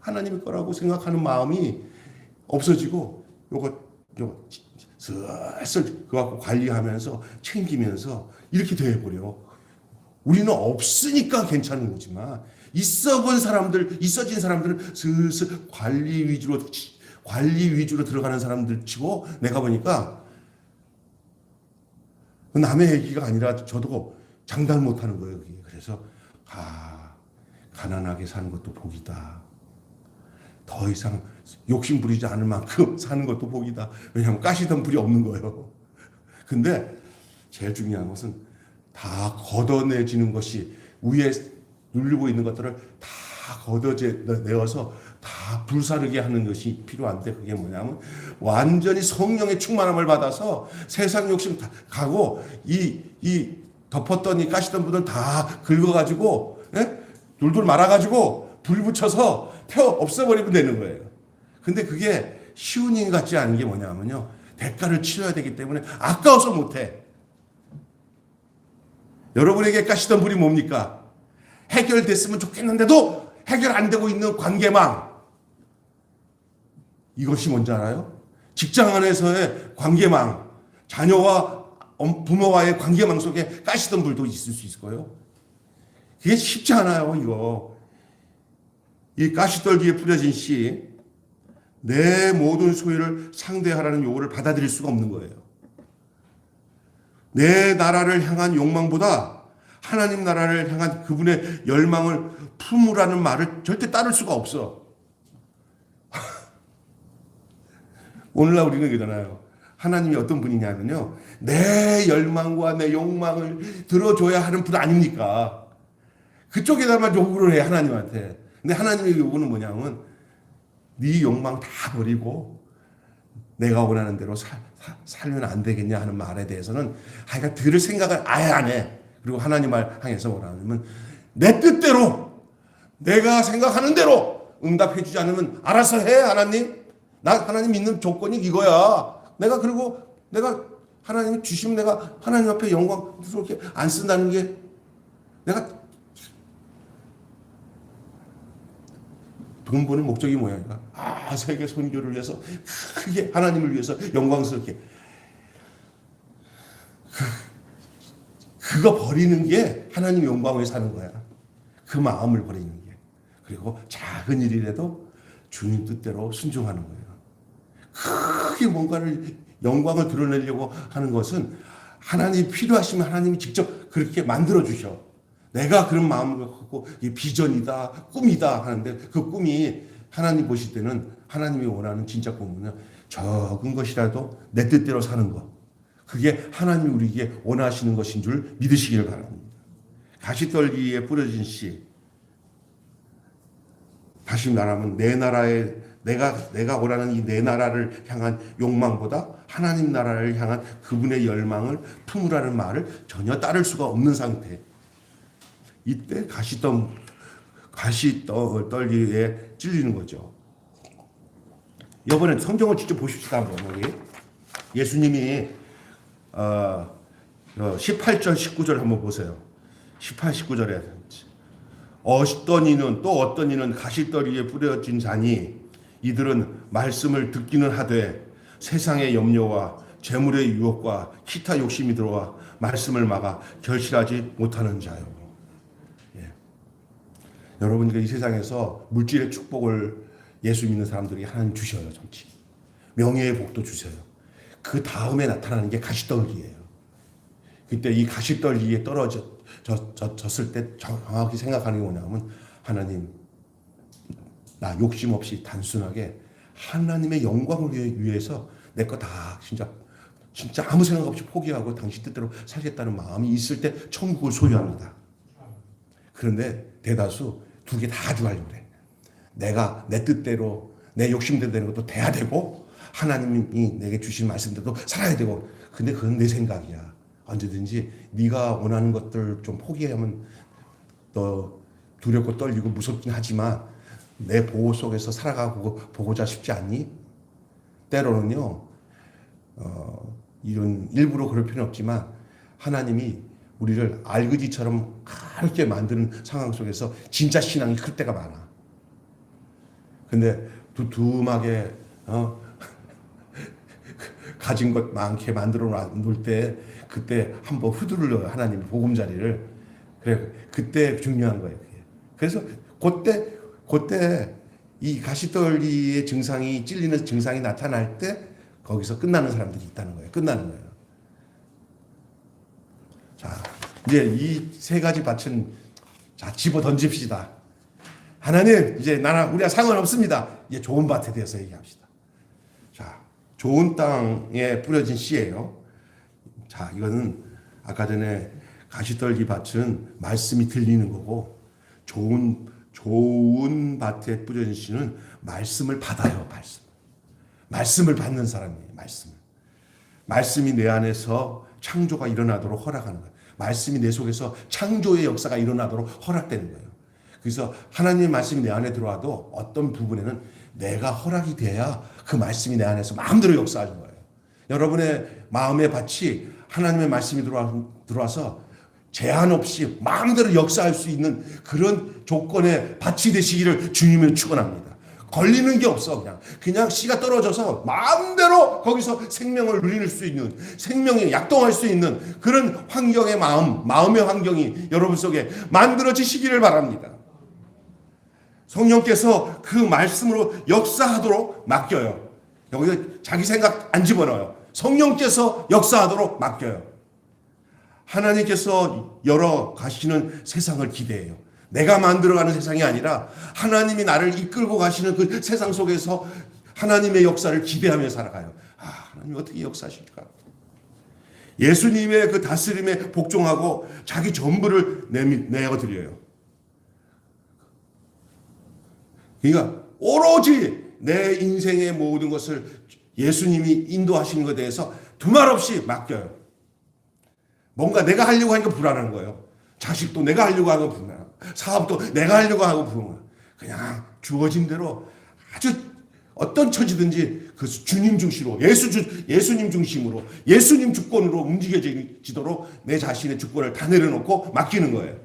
하나님의 거라고 생각하는 마음이 없어지고 요거 슬슬 그거 갖고 관리하면서 챙기면서 이렇게 돼버려. 우리는 없으니까 괜찮은 거지만 있어진 사람들은 슬슬 관리 위주로 들어가는 사람들 치고 내가 보니까 남의 얘기가 아니라 저도 장담 못하는 거예요. 그래서 가난하게 사는 것도 복이다. 더 이상 욕심 부리지 않을 만큼 사는 것도 복이다. 왜냐하면 가시던 불이 없는 거예요. 근데 제일 중요한 것은 다 걷어내지는 것이 위에 눌리고 있는 것들을 다 걷어내어서 다 불사르게 하는 것이 필요한데, 그게 뭐냐면 완전히 성령의 충만함을 받아서 세상 욕심 다 가고 이 덮었던 이 가시던 분들 다 긁어가지고, 예? 돌돌 말아가지고 불 붙여서 태워 없애버리면 되는 거예요. 근데 그게 쉬운 일 같지 않은 게 뭐냐면요, 대가를 치러야 되기 때문에 아까워서 못해. 여러분에게 가시던 불이 뭡니까? 해결됐으면 좋겠는데도 해결 안 되고 있는 관계망. 이것이 뭔지 알아요? 직장 안에서의 관계망, 자녀와 부모와의 관계망 속에 가시던 불도 있을 수 있을 거예요. 그게 쉽지 않아요, 이거. 이 가시떨기에 뿌려진 씨, 내 모든 소유를 상대하라는 요구를 받아들일 수가 없는 거예요. 내 나라를 향한 욕망보다 하나님 나라를 향한 그분의 열망을 품으라는 말을 절대 따를 수가 없어. 오늘날 우리는 그러잖아요. 하나님이 어떤 분이냐면요, 내 열망과 내 욕망을 들어줘야 하는 분 아닙니까? 그쪽에다만 요구를 해, 하나님한테. 근데 하나님의 요구는 뭐냐면 네 욕망 다 버리고 내가 원하는 대로 살면 안 되겠냐 하는 말에 대해서는 하여간 들을 생각을 아예 안 해. 그리고 하나님을 향해서 뭐라면 내 뜻대로 내가 생각하는 대로 응답해 주지 않으면 알아서 해, 하나님. 나 하나님 믿는 조건이 이거야. 내가 하나님이 주시면 내가 하나님 앞에 영광스럽게 안 쓴다는 게, 내가 돈 버는 목적이 뭐야? 세계 선교를 위해서, 크게 하나님을 위해서 영광스럽게. 그거 버리는 게 하나님 영광을 사는 거야. 그 마음을 버리는 게. 그리고 작은 일이라도 주님 뜻대로 순종하는 거예요. 크게 뭔가를 영광을 드러내려고 하는 것은 하나님이 필요하시면 하나님이 직접 그렇게 만들어 주셔. 내가 그런 마음을 갖고 이 비전이다, 꿈이다 하는데, 그 꿈이 하나님 보실 때는 하나님이 원하는 진짜 꿈은요, 적은 것이라도 내 뜻대로 사는 것. 그게 하나님이 우리에게 원하시는 것인 줄 믿으시기를 바랍니다. 가시떨기에 뿌려진 씨. 다시 말하면 내 나라에 내가 원하는 이 내 나라를 향한 욕망보다 하나님 나라를 향한 그분의 열망을 품으라는 말을 전혀 따를 수가 없는 상태. 이때 가시떨기에 찔리는 거죠. 이번에 성경을 직접 보십시다 한번. 여기 예수님이 18절 19절 한번 보세요. 18, 19절에 어떤 이는 가시떨기에 뿌려진 자니 이들은 말씀을 듣기는 하되 세상의 염려와 재물의 유혹과 기타 욕심이 들어와 말씀을 막아 결실하지 못하는 자요. 예. 여러분, 이 세상에서 물질의 축복을 예수 믿는 사람들이 하나님 주셔요. 정치 명예의 복도 주세요. 그 다음에 나타나는 게 가시떨기예요. 그때 이 가시떨기에 떨어졌을 때 정확히 생각하는 게 뭐냐면, 하나님, 나 욕심 없이 단순하게 하나님의 영광을 위해서 내 거 다 진짜 아무 생각 없이 포기하고 당신 뜻대로 살겠다는 마음이 있을 때 천국을 소유합니다. 그런데 대다수 두 개 다 가져가려고 그래. 내가 내 뜻대로 내 욕심대로 되는 것도 돼야 되고, 하나님이 내게 주신 말씀대로 살아야 되고. 근데 그건 내 생각이야. 언제든지 네가 원하는 것들 좀 포기하면 너 두렵고 떨리고 무섭긴 하지만 내 보호 속에서 살아가고 보고자 싶지 않니? 때로는요, 이런 일부러 그럴 필요는 없지만 하나님이 우리를 알그지처럼 가볍게 만드는 상황 속에서 진짜 신앙이 클 때가 많아. 근데 두툼하게 가진 것 많게 만들어 놓을 때, 그때 한번 휘두르려 하나님 보금자리를. 그래, 그때 중요한 거예요. 그게. 그래서 그때 이 가시떨기의 증상이, 찔리는 증상이 나타날 때 거기서 끝나는 사람들이 있다는 거예요. 끝나는 거예요. 자, 이제 이 세 가지 밭은 집어 던집시다. 하나님 이제 나랑 우리가 상관없습니다. 이제 좋은 밭에 대해서 얘기합시다. 자, 좋은 땅에 뿌려진 씨예요. 자, 이거는 아까 전에 가시떨기 밭은 말씀이 들리는 거고, 좋은 밭에 뿌려진 씨는 말씀을 받아요. 말씀을 받는 사람이에요. 말씀이 내 안에서 창조가 일어나도록 허락하는 거예요. 말씀이 내 속에서 창조의 역사가 일어나도록 허락되는 거예요. 그래서 하나님의 말씀이 내 안에 들어와도 어떤 부분에는 내가 허락이 돼야 그 말씀이 내 안에서 마음대로 역사하는 거예요. 여러분의 마음의 밭이 하나님의 말씀이 들어와서 제한 없이 마음대로 역사할 수 있는 그런 조건의 밭이 되시기를 주님을 축원합니다. 걸리는 게 없어. 그냥 씨가 떨어져서 마음대로 거기서 생명을 누릴 수 있는, 생명이 약동할 수 있는 그런 환경의 마음의 환경이 여러분 속에 만들어지시기를 바랍니다. 성령께서 그 말씀으로 역사하도록 맡겨요. 여기서 자기 생각 안 집어넣어요. 성령께서 역사하도록 맡겨요. 하나님께서 열어 가시는 세상을 기대해요. 내가 만들어가는 세상이 아니라 하나님이 나를 이끌고 가시는 그 세상 속에서 하나님의 역사를 기대하며 살아가요. 하나님 어떻게 역사하실까? 예수님의 그 다스림에 복종하고 자기 전부를 내어드려요. 그러니까 오로지 내 인생의 모든 것을 예수님이 인도하시는 것에 대해서 두말 없이 맡겨요. 뭔가 내가 하려고 하니까 불안한 거예요. 자식도 내가 하려고 하고 불안하고, 사업도 내가 하려고 하고 불안하고, 그냥 주어진 대로 아주 어떤 처지든지 그 주님 중심으로, 예수님 중심으로, 예수님 주권으로 움직여지도록 내 자신의 주권을 다 내려놓고 맡기는 거예요.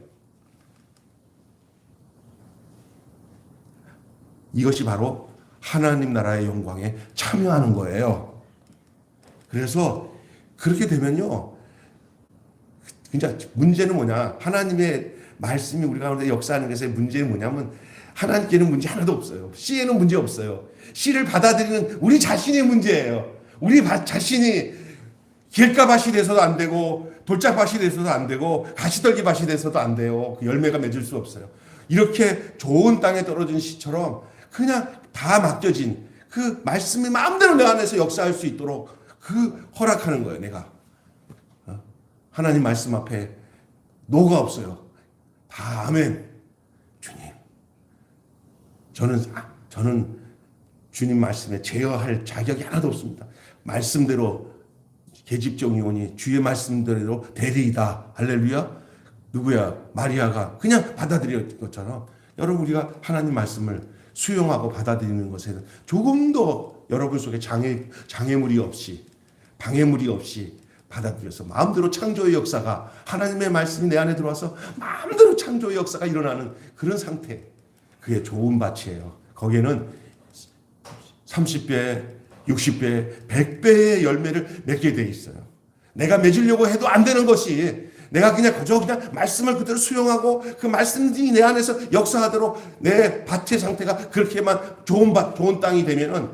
이것이 바로 하나님 나라의 영광에 참여하는 거예요. 그래서 그렇게 되면요, 진짜 문제는 뭐냐? 하나님의 말씀이 우리 가운데 역사하는 것의 문제는 뭐냐면, 하나님께는 문제 하나도 없어요. 씨에는 문제 없어요. 씨를 받아들이는 우리 자신의 문제예요. 우리 자신이 길가밭이 돼서도 안 되고, 돌짝밭이 돼서도 안 되고, 가시떨기 밭이 돼서도 안 돼요. 그 열매가 맺을 수 없어요. 이렇게 좋은 땅에 떨어진 씨처럼 그냥 다 맡겨진 그 말씀이 마음대로 내 안에서 역사할 수 있도록 그 허락하는 거예요. 내가 하나님 말씀 앞에 노가 없어요. 다 아멘. 주님, 저는 주님 말씀에 제어할 자격이 하나도 없습니다. 말씀대로 계집종이 오니 주의 말씀대로 되리이다. 할렐루야. 누구야? 마리아가 그냥 받아들였던 것처럼 여러분, 우리가 하나님 말씀을 수용하고 받아들이는 것에는 조금 더 여러분 속에 장애물이 없이, 방해물이 없이 받아들여서 마음대로 창조의 역사가, 하나님의 말씀이 내 안에 들어와서 마음대로 창조의 역사가 일어나는 그런 상태, 그게 좋은 밭이에요. 거기에는 30배, 60배, 100배의 열매를 맺게 돼 있어요. 내가 맺으려고 해도 안 되는 것이, 내가 그냥 말씀을 그대로 수용하고 그 말씀이 내 안에서 역사하도록 내 밭의 상태가 그렇게만 좋은 땅이 되면은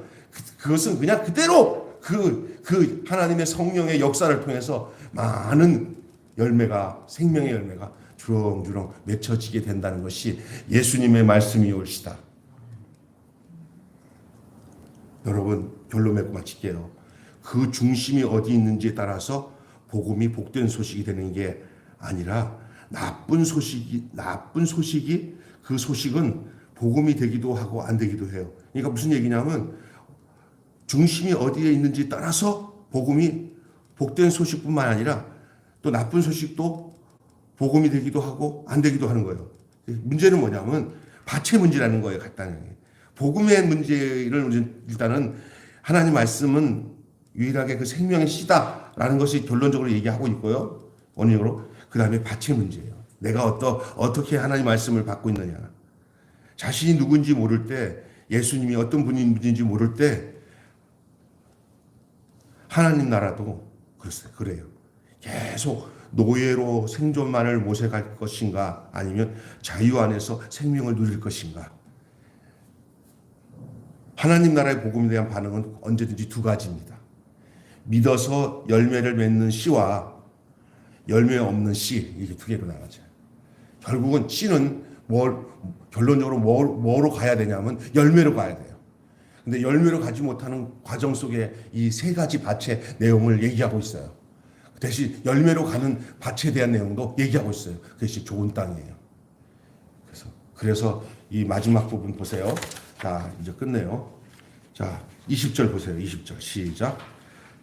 그것은 그냥 그대로 그 하나님의 성령의 역사를 통해서 많은 열매가, 생명의 열매가 주렁주렁 맺혀지게 된다는 것이 예수님의 말씀이 옳시다. 여러분, 결론 맺고 마칠게요. 그 중심이 어디 있는지에 따라서 복음이 복된 소식이 되는 게 아니라 나쁜 소식이 그 소식은 복음이 되기도 하고 안 되기도 해요. 그러니까 무슨 얘기냐면, 중심이 어디에 있는지에 따라서 복음이 복된 소식뿐만 아니라 또 나쁜 소식도 복음이 되기도 하고 안 되기도 하는 거예요. 문제는 뭐냐면 밭의 문제라는 거예요. 간단하게. 복음의 문제를 일단은 하나님 말씀은 유일하게 그 생명의 씨다라는 것이 결론적으로 얘기하고 있고요. 원인으로. 그 다음에 밭의 문제예요. 내가 어떻게 하나님 말씀을 받고 있느냐. 자신이 누군지 모를 때, 예수님이 어떤 분인지 모를 때, 하나님 나라도 그래요. 계속 노예로 생존만을 모색할 것인가, 아니면 자유 안에서 생명을 누릴 것인가. 하나님 나라의 복음에 대한 반응은 언제든지 두 가지입니다. 믿어서 열매를 맺는 씨와 열매 없는 씨, 이게 두 개로 나가죠. 결국은 씨는 결론적으로 뭐로 가야 되냐면 열매로 가야 돼요. 근데 열매로 가지 못하는 과정 속에 이 세 가지 밭의 내용을 얘기하고 있어요. 대신 열매로 가는 밭에 대한 내용도 얘기하고 있어요. 그것이 좋은 땅이에요. 그래서 이 마지막 부분 보세요. 자, 이제 끝내요. 자, 20절 보세요. 20절 시작.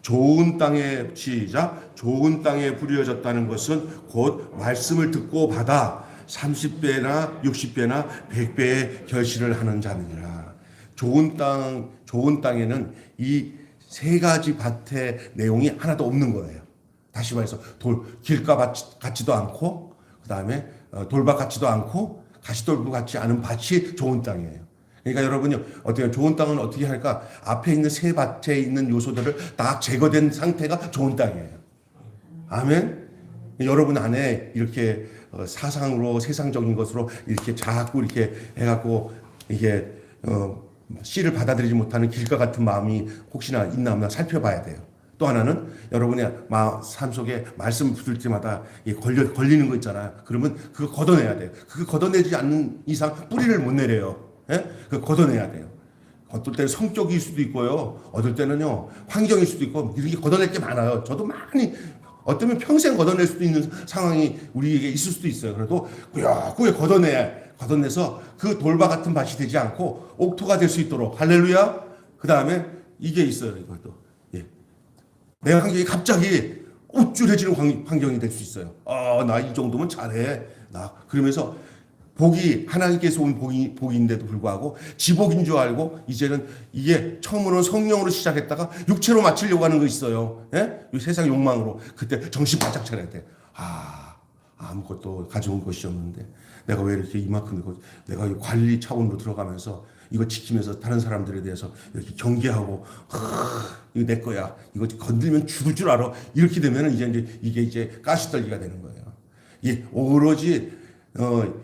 좋은 땅에 시작. 좋은 땅에 부려졌다는 것은 곧 말씀을 듣고 받아 30배나 60배나 100배의 결실을 하는 자니라. 좋은 땅에는 이 세 가지 밭의 내용이 하나도 없는 거예요. 다시 말해서 길가 같지도 않고, 그 다음에 돌밭 같지도 않고, 가시돌부 같지 않은 밭이 좋은 땅이에요. 그러니까 여러분요, 어떻게 좋은 땅은 어떻게 할까? 앞에 있는 세 밭에 있는 요소들을 딱 제거된 상태가 좋은 땅이에요. 아멘. 여러분 안에 이렇게 사상으로 세상적인 것으로 이렇게 자꾸 이렇게 해갖고 이게 씨를 받아들이지 못하는 길가 같은 마음이 혹시나 있나 없나 살펴봐야 돼요. 또 하나는 여러분의 삶 속에 말씀 붙을 때마다 걸리는 거 있잖아요. 그러면 그거 걷어내야 돼요. 그거 걷어내지 않는 이상 뿌리를 못 내려요. 예? 그거 걷어내야 돼요. 어떨 때는 성격일 수도 있고요. 어떨 때는요, 환경일 수도 있고, 이렇게 걷어낼 게 많아요. 저도 많이, 어쩌면 평생 걷어낼 수도 있는 상황이 우리에게 있을 수도 있어요. 그래도 꾸역꾸역 걷어내서 그 돌바 같은 밭이 되지 않고 옥토가 될 수 있도록. 할렐루야. 그 다음에 이게 있어요. 이것도. 예. 내 환경이 갑자기 우쭐해지는 환경이 될 수 있어요. 나 이 정도면 잘해. 그러면서 하나님께서 온 복인데도 불구하고 지복인 줄 알고 이제는 이게 처음으로는 성령으로 시작했다가 육체로 마치려고 하는 거 있어요. 예? 이 세상 욕망으로. 그때 정신 바짝 차려야 돼. 아무것도 가져온 것이 없는데 내가 왜 이렇게 이만큼 내가 관리 차원으로 들어가면서 이거 지키면서 다른 사람들에 대해서 이렇게 경계하고 이거 내 거야. 이거 건들면 죽을 줄 알아. 이렇게 되면 이게 이제 가시떨기가 되는 거예요. 이 오로지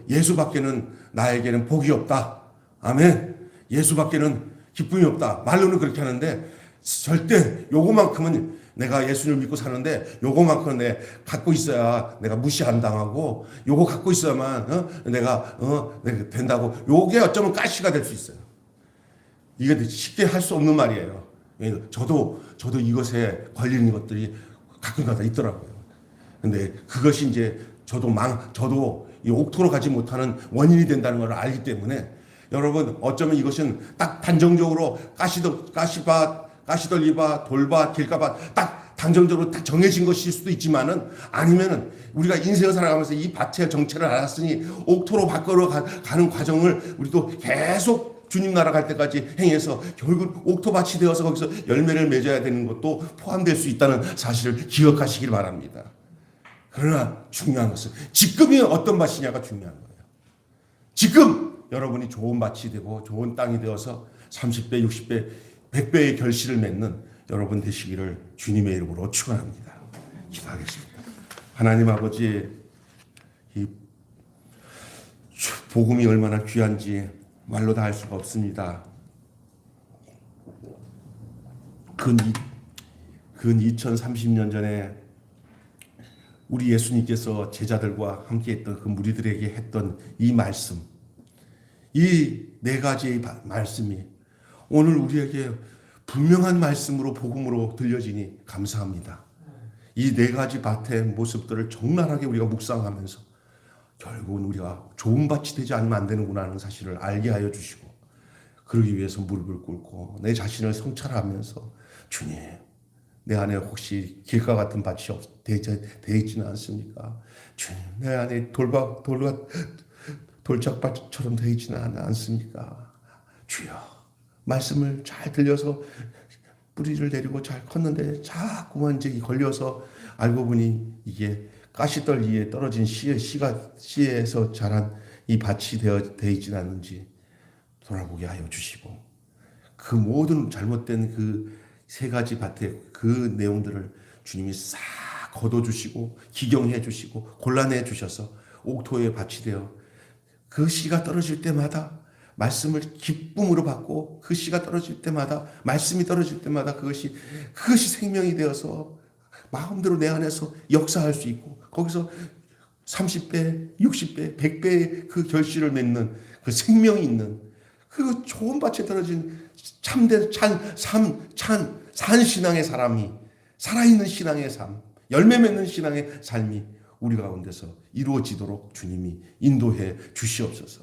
예수밖에는 나에게는 복이 없다. 아멘. 예수밖에는 기쁨이 없다. 말로는 그렇게 하는데 절대 요거만큼은 내가 예수님을 믿고 사는데 요거만큼은 내가 갖고 있어야 내가 무시 안 당하고 요거 갖고 있어야만 내가 된다고. 요게 어쩌면 가시가 될 수 있어요. 이게 쉽게 할 수 없는 말이에요. 저도 이것에 걸리는 것들이 가끔가다 있더라고요. 근데 그것이 이제 저도 이 옥토로 가지 못하는 원인이 된다는 걸 알기 때문에 여러분 어쩌면 이것은 딱 단정적으로 가시떨리밭, 돌밭, 길가밭 딱 단정적으로 딱 정해진 것일 수도 있지만은 아니면은 우리가 인생을 살아가면서 이 밭의 정체를 알았으니 옥토로 바꿔러 가는 과정을 우리도 계속 주님 나라 갈 때까지 행해서 결국 옥토밭이 되어서 거기서 열매를 맺어야 되는 것도 포함될 수 있다는 사실을 기억하시길 바랍니다. 그러나 중요한 것은 지금이 어떤 밭이냐가 중요한 거예요. 지금 여러분이 좋은 밭이 되고 좋은 땅이 되어서 30배, 60배, 100배의 결실을 맺는 여러분 되시기를 주님의 이름으로 축원합니다. 기도하겠습니다. 하나님 아버지, 이 복음이 얼마나 귀한지 말로 다 할 수가 없습니다. 근 2030년 전에 우리 예수님께서 제자들과 함께 했던 그 무리들에게 했던 이 말씀, 이 네 가지의 말씀이 오늘 우리에게 분명한 말씀으로 복음으로 들려지니 감사합니다. 이 네 가지 밭의 모습들을 적나라하게 우리가 묵상하면서 결국은 우리가 좋은 밭이 되지 않으면 안 되는구나 하는 사실을 알게 하여 주시고 그러기 위해서 무릎을 꿇고 내 자신을 성찰하면서 주님, 내 안에 혹시 길가 같은 밭이 되어 있지는 않습니까? 주님, 내 안에 돌짝밭처럼 되어 있지는 않습니까? 주여, 말씀을 잘 들려서 뿌리를 내리고 잘 컸는데 자꾸만 이제 걸려서 알고 보니 이게 가시떨기에 떨어진 씨에서 자란 이 밭이 되어 있지는 않는지 돌아보게 하여 주시고 그 모든 잘못된 그 세 가지 밭의 그 내용들을 주님이 싹 걷어주시고 기경해 주시고 골라내 주셔서 옥토의 밭이 되어 그 씨가 떨어질 때마다 말씀을 기쁨으로 받고 그 씨가 떨어질 때마다 말씀이 떨어질 때마다 그것이 생명이 되어서 마음대로 내 안에서 역사할 수 있고 거기서 30배, 60배, 100배의 그 결실을 맺는 그 생명이 있는 그 좋은 밭에 떨어진 참된 산 신앙의 사람이 살아있는 신앙의 삶, 열매 맺는 신앙의 삶이 우리 가운데서 이루어지도록 주님이 인도해 주시옵소서.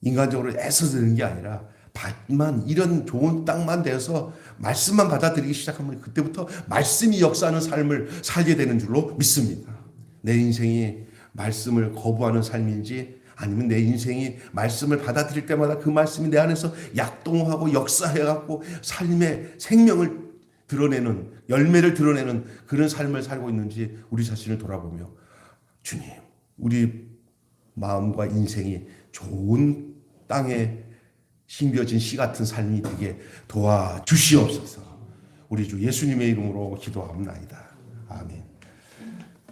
인간적으로 애써 드는 게 아니라 밭만 이런 좋은 땅만 되어서 말씀만 받아들이기 시작하면 그때부터 말씀이 역사하는 삶을 살게 되는 줄로 믿습니다. 내 인생이 말씀을 거부하는 삶인지 아니면 내 인생이 말씀을 받아들일 때마다 그 말씀이 내 안에서 약동하고 역사해갖고 삶의 생명을 드러내는 열매를 드러내는 그런 삶을 살고 있는지 우리 자신을 돌아보며 주님 우리 마음과 인생이 좋은 땅에 심겨진 씨 같은 삶이 되게 도와주시옵소서. 우리 주 예수님의 이름으로 기도합니다. 아멘.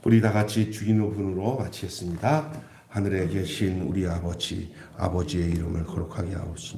우리 다 같이 주기도문으로 마치겠습니다. 하늘에 계신 우리 아버지의 이름을 거룩하게 하옵소서.